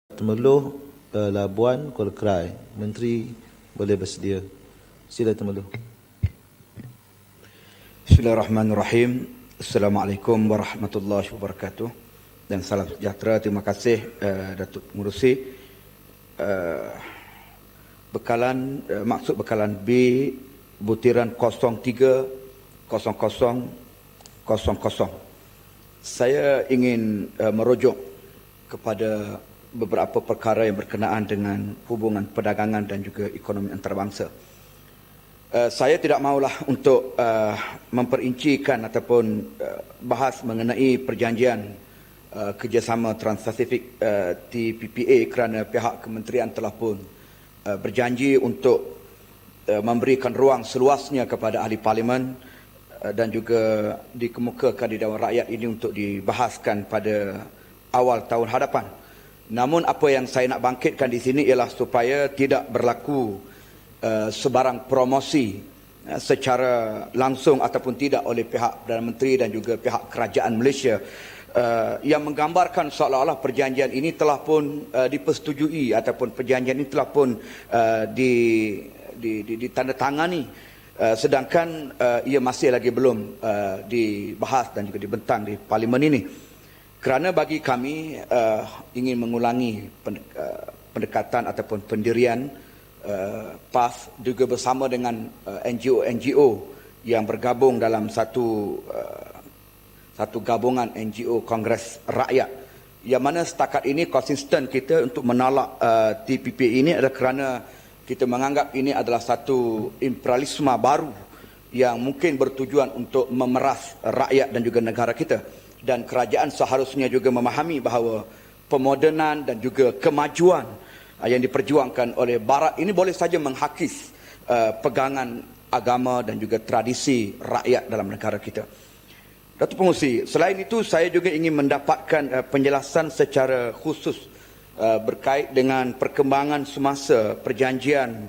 Temeloh Labuan Kuala Krai. Menteri boleh bersedia. Sila Temeloh. Bismillahirrahmanirrahim. Assalamualaikum warahmatullahi wabarakatuh. Dan salam sejahtera. Terima kasih Datuk Pengerusi. Maksud bekalan B butiran 030000. Saya ingin merujuk kepada beberapa perkara yang berkenaan dengan hubungan perdagangan dan juga ekonomi antarabangsa. Saya tidak maulah untuk memperincikan ataupun bahas mengenai perjanjian kerjasama Trans-Pasifik TPPA kerana pihak kementerian telah pun berjanji untuk memberikan ruang seluasnya kepada ahli parlimen dan juga dikemukakan di Dewan Rakyat ini untuk dibahaskan pada awal tahun hadapan. Namun apa yang saya nak bangkitkan di sini ialah supaya tidak berlaku sebarang promosi secara langsung ataupun tidak oleh pihak Perdana Menteri dan juga pihak kerajaan Malaysia yang menggambarkan seolah-olah perjanjian ini telah pun dipersetujui ataupun perjanjian ini telah pun ditandatangani sedangkan ia masih lagi belum dibahas dan juga dibentang di parlimen ini. Kerana bagi kami ingin mengulangi pendekatan ataupun pendirian PAS juga bersama dengan NGO-NGO yang bergabung dalam satu gabungan NGO Kongres Rakyat, yang mana setakat ini konsisten kita untuk menolak TPP ini adalah kerana kita menganggap ini adalah satu imperialisme baru yang mungkin bertujuan untuk memeras rakyat dan juga negara kita. Dan kerajaan seharusnya juga memahami bahawa pemodenan dan juga kemajuan yang diperjuangkan oleh Barat ini boleh saja menghakis pegangan agama dan juga tradisi rakyat dalam negara kita. Datuk Pengerusi, selain itu saya juga ingin mendapatkan penjelasan secara khusus berkait dengan perkembangan semasa perjanjian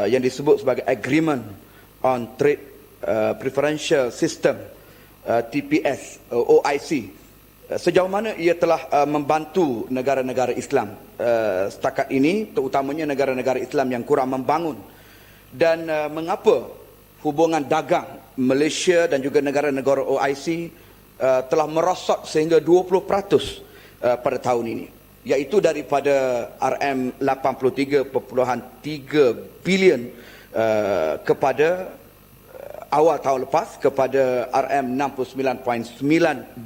yang disebut sebagai Agreement on Trade Preferential System TPS OIC, sejauh mana ia telah membantu negara-negara Islam setakat ini, terutamanya negara-negara Islam yang kurang membangun, dan mengapa hubungan dagang Malaysia dan juga negara-negara OIC telah merosot sehingga 20% pada tahun ini, iaitu daripada RM83.3 bilion kepada awal tahun lepas kepada RM69.9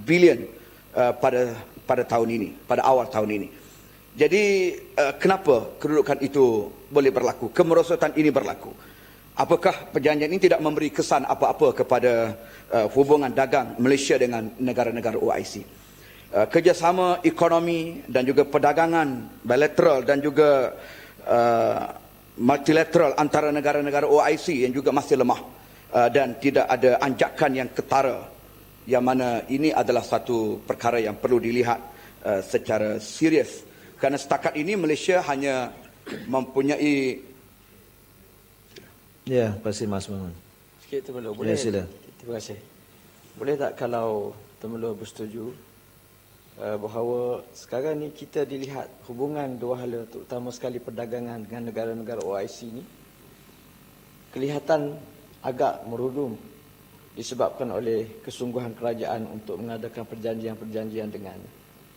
bilion pada tahun ini, pada awal tahun ini. Jadi kenapa kedudukan itu boleh berlaku, kemerosotan ini berlaku? Apakah perjanjian ini tidak memberi kesan apa-apa kepada hubungan dagang Malaysia dengan negara-negara OIC? Kerjasama ekonomi dan juga perdagangan bilateral dan juga multilateral antara negara-negara OIC yang juga masih lemah dan tidak ada anjakan yang ketara, yang mana ini adalah satu perkara yang perlu dilihat secara serius. Kerana setakat ini Malaysia hanya mempunyai... Ya, terima kasih Mas Mangun. Sikit Temeloh, boleh? Ya, sila. Terima kasih. Boleh tak kalau Temeloh bersetuju bahawa sekarang ni kita dilihat hubungan dua hala, terutama sekali perdagangan dengan negara-negara OIC ni, kelihatan agak merudum disebabkan oleh kesungguhan kerajaan untuk mengadakan perjanjian-perjanjian dengan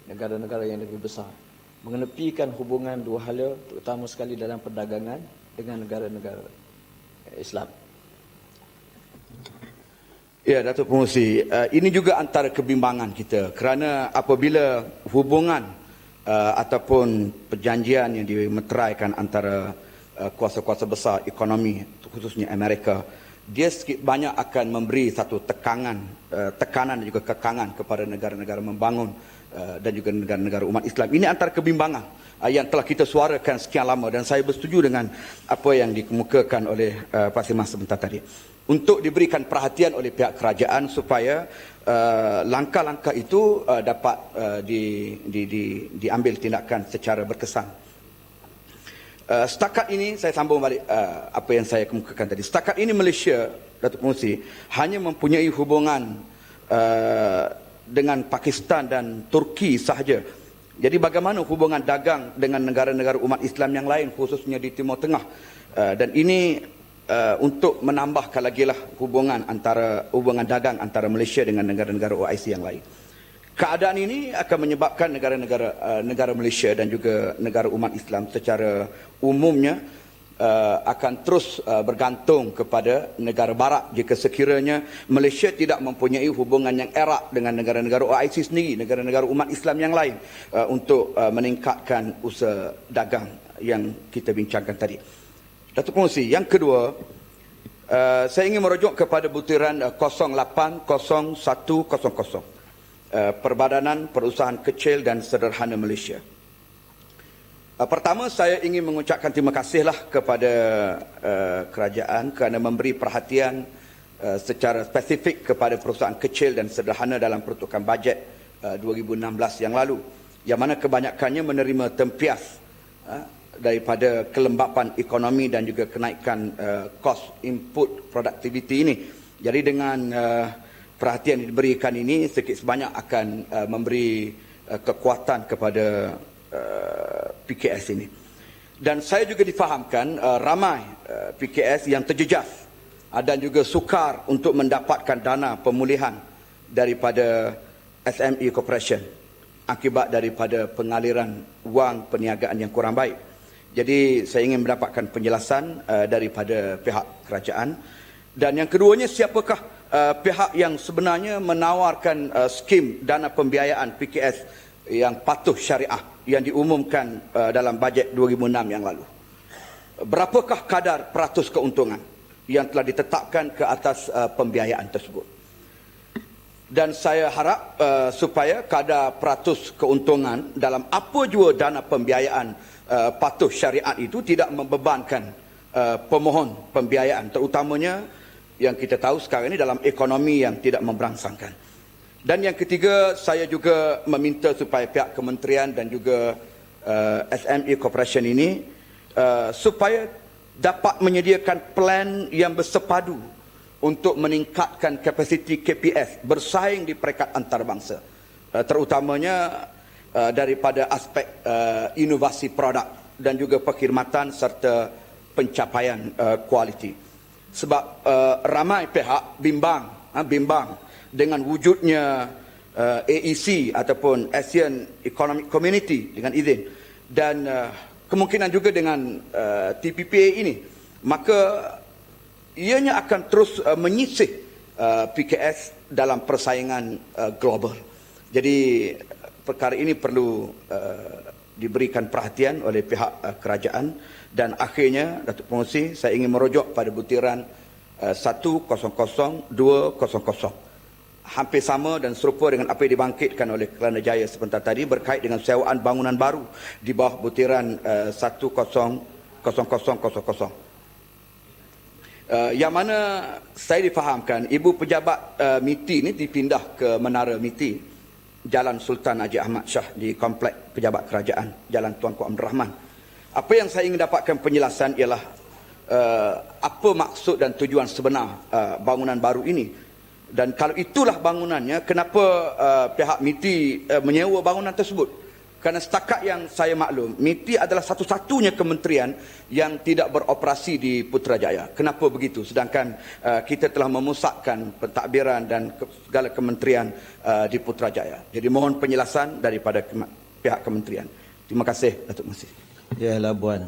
negara-negara yang lebih besar, mengenepikan hubungan dua hala, terutama sekali dalam perdagangan dengan negara-negara Islam. Ya, Datuk Pengerusi, ini juga antara kebimbangan kita kerana apabila hubungan ataupun perjanjian yang dimeteraikan antara kuasa-kuasa besar ekonomi, khususnya Amerika, dia sikit banyak akan memberi satu tekanan dan juga kekangan kepada negara-negara membangun dan juga negara-negara umat Islam. Ini antara kebimbangan yang telah kita suarakan sekian lama, dan saya bersetuju dengan apa yang dikemukakan oleh Pak Simah sebentar tadi, untuk diberikan perhatian oleh pihak kerajaan supaya langkah-langkah itu dapat diambil tindakan secara berkesan. Setakat ini, saya sambung balik apa yang saya kemukakan tadi. Setakat ini Malaysia, Datuk Pengerusi, hanya mempunyai hubungan dengan Pakistan dan Turki sahaja Jadi bagaimana hubungan dagang dengan negara-negara umat Islam yang lain, khususnya di Timur Tengah. Dan ini untuk menambahkan lagi lah hubungan dagang antara Malaysia dengan negara-negara OIC yang lain. Keadaan ini akan menyebabkan negara Malaysia dan juga negara umat Islam secara umumnya akan terus bergantung kepada negara barat jika sekiranya Malaysia tidak mempunyai hubungan yang erat dengan negara-negara OIC sendiri, negara-negara umat Islam yang lain untuk meningkatkan usaha dagang yang kita bincangkan tadi. Datuk Pengerusi, yang kedua, saya ingin merujuk kepada butiran 080100 Perbadanan Perusahaan Kecil dan Sederhana Malaysia. Pertama, saya ingin mengucapkan terima kasihlah kepada kerajaan kerana memberi perhatian secara spesifik kepada perusahaan kecil dan sederhana dalam peruntukan bajet 2016 yang lalu, yang mana kebanyakannya menerima tempias daripada kelembapan ekonomi dan juga kenaikan kos input produktiviti ini. Jadi dengan perhatian yang diberikan ini sedikit sebanyak akan memberi kekuatan kepada PKS ini. Dan saya juga difahamkan ramai PKS yang terjejas dan juga sukar untuk mendapatkan dana pemulihan daripada SME Corporation akibat daripada pengaliran wang perniagaan yang kurang baik. Jadi saya ingin mendapatkan penjelasan daripada pihak kerajaan. Dan yang keduanya, siapakah pihak yang sebenarnya menawarkan skim dana pembiayaan PKS yang patuh syariah yang diumumkan dalam bajet 2006 yang lalu? Berapakah kadar peratus keuntungan yang telah ditetapkan ke atas pembiayaan tersebut? Dan saya harap supaya kadar peratus keuntungan dalam apa jua dana pembiayaan patuh syariat itu tidak membebankan pemohon pembiayaan, terutamanya yang kita tahu sekarang ini dalam ekonomi yang tidak memberangsangkan. Dan yang ketiga, saya juga meminta supaya pihak kementerian dan juga SME Corporation ini supaya dapat menyediakan plan yang bersepadu untuk meningkatkan kapasiti KPS bersaing di peringkat antarabangsa, terutamanya daripada aspek inovasi produk dan juga perkhidmatan serta pencapaian kualiti. Sebab ramai pihak bimbang dengan wujudnya AEC ataupun Asian Economic Community dengan izin, dan kemungkinan juga dengan TPPA ini, maka ianya akan terus menyisih PKS dalam persaingan global. Jadi perkara ini perlu diberikan perhatian oleh pihak kerajaan. Dan akhirnya, Datuk Pengerusi, saya ingin merujuk pada butiran 100200, hampir sama dan serupa dengan apa yang dibangkitkan oleh Kelana Jaya sebentar tadi berkait dengan sewaan bangunan baru di bawah butiran 100000. Yang mana saya difahamkan ibu pejabat MITI ini dipindah ke Menara MITI, Jalan Sultan Haji Ahmad Shah di Komplek Pejabat Kerajaan, Jalan Tuanku Abdul Rahman. Apa yang saya ingin dapatkan penjelasan ialah apa maksud dan tujuan sebenar bangunan baru ini. Dan kalau itulah bangunannya, kenapa pihak MITI menyewa bangunan tersebut? Kerana setakat yang saya maklum, MITI adalah satu-satunya kementerian yang tidak beroperasi di Putrajaya. Kenapa begitu? Sedangkan kita telah memusatkan pentadbiran dan segala kementerian di Putrajaya. Jadi mohon penjelasan daripada pihak kementerian. Terima kasih, Datuk Masih. Ya, Labuan.